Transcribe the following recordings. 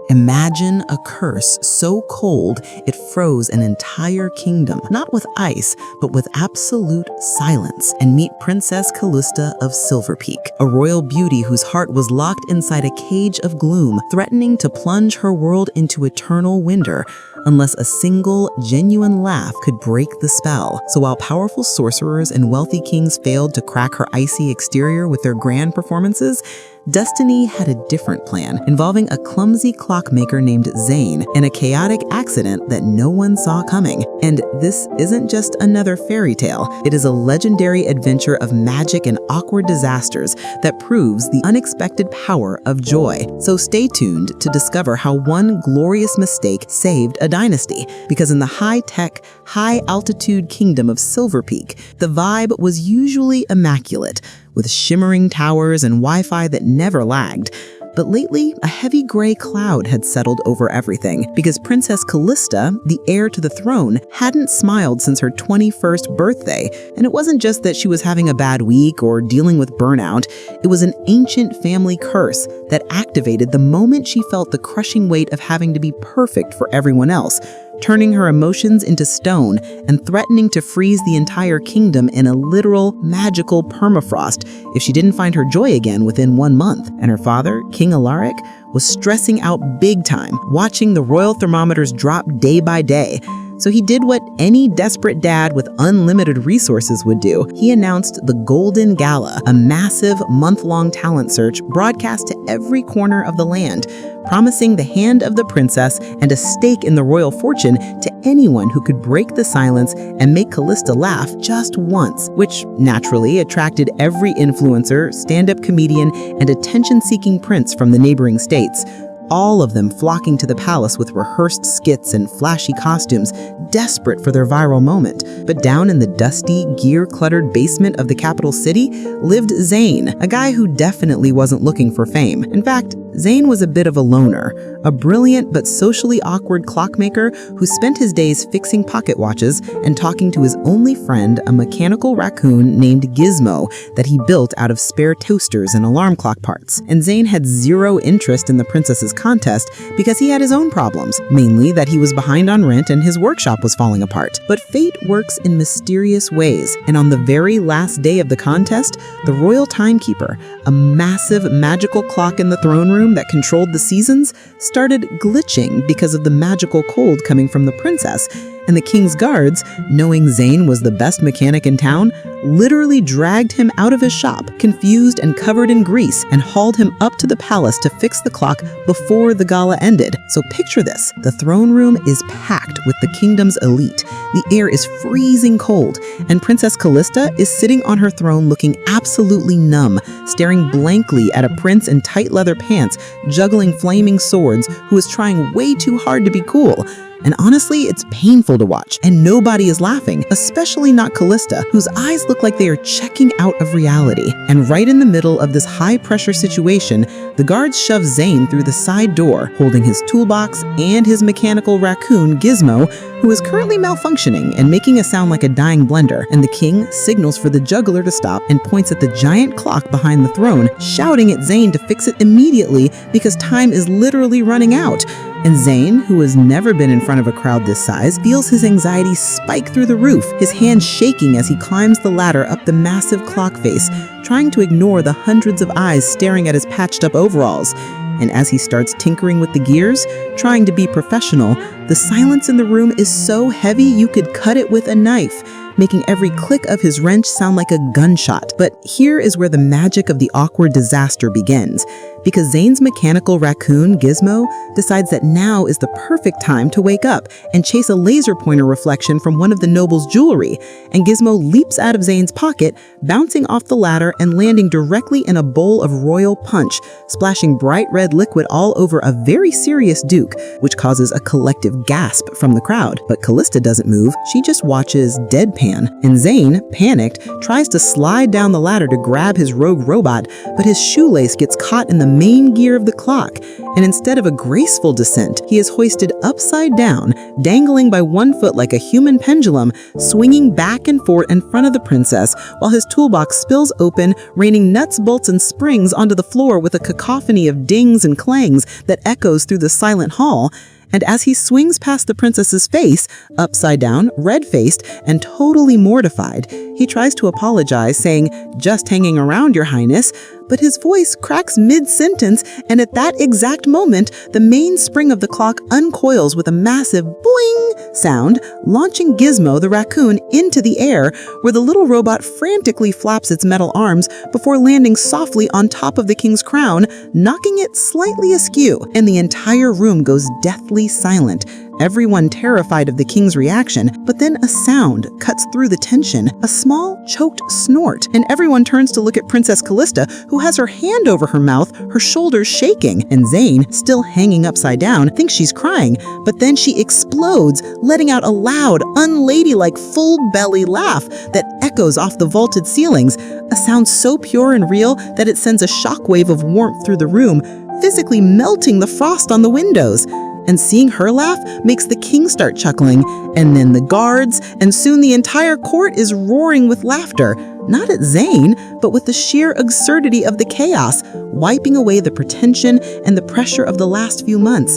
Imagine a curse so cold it froze an entire kingdom, not with ice, but with absolute silence. And meet Princess Callista of Silver Peak, a royal beauty whose heart was locked inside a cage of gloom, threatening to plunge her world into eternal winter unless a single, genuine laugh could break the spell. So while powerful sorcerers and wealthy kings failed to crack her icy exterior with their grand performances, Destiny had a different plan, involving a clumsy clockmaker named Zane and a chaotic accident that no one saw coming. And this isn't just another fairy tale. It is a legendary adventure of magic and awkward disasters that proves the unexpected power of joy. So stay tuned to discover how one glorious mistake saved a dynasty. Because in the high-tech, high-altitude kingdom of Silver Peak, the vibe was usually immaculate, with shimmering towers and Wi-Fi that never lagged. But lately, a heavy gray cloud had settled over everything because Princess Callista, the heir to the throne, hadn't smiled since her 21st birthday. And it wasn't just that she was having a bad week or dealing with burnout. It was an ancient family curse that activated the moment she felt the crushing weight of having to be perfect for everyone else, turning her emotions into stone and threatening to freeze the entire kingdom in a literal, magical permafrost if she didn't find her joy again within 1 month. And her father, King Alaric, was stressing out big time, watching the royal thermometers drop day by day. So he did what any desperate dad with unlimited resources would do. He announced the Golden Gala, a massive month-long talent search broadcast to every corner of the land, promising the hand of the princess and a stake in the royal fortune to anyone who could break the silence and make Callista laugh just once, which naturally attracted every influencer, stand-up comedian, and attention-seeking prince from the neighboring states, all of them flocking to the palace with rehearsed skits and flashy costumes, desperate for their viral moment. But down in the dusty, gear-cluttered basement of the capital city lived Zane, a guy who definitely wasn't looking for fame. In fact, Zane was a bit of a loner, a brilliant but socially awkward clockmaker who spent his days fixing pocket watches and talking to his only friend, a mechanical raccoon named Gizmo that he built out of spare toasters and alarm clock parts. And Zane had zero interest in the princess's contest because he had his own problems, mainly that he was behind on rent and his workshop was falling apart. But fate works in mysterious ways, and on the very last day of the contest, the royal timekeeper, a massive magical clock in the throne room that controlled the seasons, started glitching because of the magical cold coming from the princess. And the king's guards, knowing Zane was the best mechanic in town, literally dragged him out of his shop, confused and covered in grease, and hauled him up to the palace to fix the clock before the gala ended. So picture this. The throne room is packed with the kingdom's elite. The air is freezing cold, and Princess Callista is sitting on her throne looking absolutely numb, staring blankly at a prince in tight leather pants, juggling flaming swords, who is trying way too hard to be cool. And honestly, it's painful to watch, and nobody is laughing, especially not Callista, whose eyes look like they are checking out of reality. And right in the middle of this high-pressure situation, the guards shove Zane through the side door, holding his toolbox and his mechanical raccoon, Gizmo, who is currently malfunctioning and making a sound like a dying blender. And the king signals for the juggler to stop and points at the giant clock behind the throne, shouting at Zane to fix it immediately because time is literally running out. And Zane, who has never been in front of a crowd this size, feels his anxiety spike through the roof, his hands shaking as he climbs the ladder up the massive clock face, trying to ignore the hundreds of eyes staring at his patched-up overalls. And as he starts tinkering with the gears, trying to be professional, the silence in the room is so heavy you could cut it with a knife, making every click of his wrench sound like a gunshot. But here is where the magic of the awkward disaster begins, because Zane's mechanical raccoon, Gizmo, decides that now is the perfect time to wake up and chase a laser pointer reflection from one of the noble's jewelry. And Gizmo leaps out of Zane's pocket, bouncing off the ladder and landing directly in a bowl of royal punch, splashing bright red liquid all over a very serious duke, which causes a collective gasp from the crowd. But Callista doesn't move, she just watches deadpan. And Zane, panicked, tries to slide down the ladder to grab his rogue robot, but his shoelace gets caught in the main gear of the clock, and instead of a graceful descent, he is hoisted upside down, dangling by one foot like a human pendulum, swinging back and forth in front of the princess, while his toolbox spills open, raining nuts, bolts, and springs onto the floor with a cacophony of dings and clangs that echoes through the silent hall. And as he swings past the princess's face, upside down, red-faced, and totally mortified, he tries to apologize, saying, "Just hanging around, Your Highness," but his voice cracks mid-sentence, and at that exact moment, the main spring of the clock uncoils with a massive boing sound, launching Gizmo the raccoon into the air, where the little robot frantically flaps its metal arms before landing softly on top of the king's crown, knocking it slightly askew, and the entire room goes deathly silent, everyone terrified of the king's reaction. But then a sound cuts through the tension, a small, choked snort, and everyone turns to look at Princess Callista, who has her hand over her mouth, her shoulders shaking, and Zane, still hanging upside down, thinks she's crying, but then she explodes, letting out a loud, unladylike, full-belly laugh that echoes off the vaulted ceilings, a sound so pure and real that it sends a shockwave of warmth through the room, physically melting the frost on the windows. And seeing her laugh makes the king start chuckling, and then the guards, and soon the entire court is roaring with laughter, not at Zane, but with the sheer absurdity of the chaos, wiping away the pretension and the pressure of the last few months.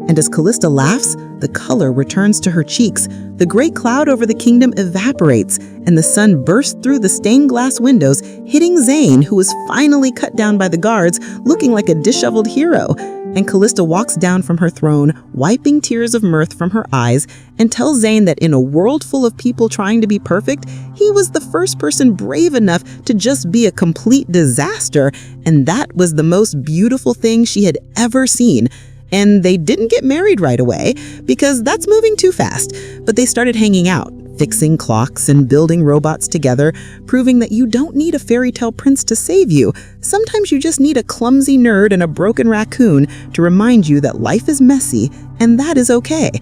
And as Callista laughs, the color returns to her cheeks, the great cloud over the kingdom evaporates, and the sun bursts through the stained glass windows, hitting Zane, who is finally cut down by the guards, looking like a disheveled hero. And Callista walks down from her throne, wiping tears of mirth from her eyes, and tells Zane that in a world full of people trying to be perfect, he was the first person brave enough to just be a complete disaster, and that was the most beautiful thing she had ever seen. And they didn't get married right away, because that's moving too fast, but they started hanging out, fixing clocks and building robots together, proving that you don't need a fairy tale prince to save you. Sometimes you just need a clumsy nerd and a broken raccoon to remind you that life is messy, and that is okay.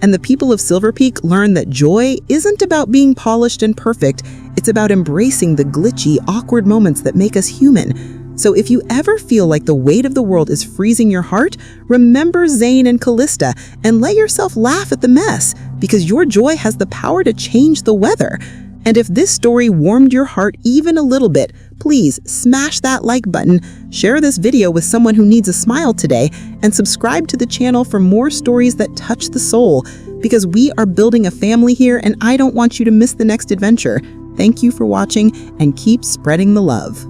And the people of Silver Peak learn that joy isn't about being polished and perfect, it's about embracing the glitchy, awkward moments that make us human. So if you ever feel like the weight of the world is freezing your heart, remember Zane and Callista and let yourself laugh at the mess, because your joy has the power to change the weather. And if this story warmed your heart even a little bit, please smash that like button, share this video with someone who needs a smile today, and subscribe to the channel for more stories that touch the soul, because we are building a family here and I don't want you to miss the next adventure. Thank you for watching and keep spreading the love.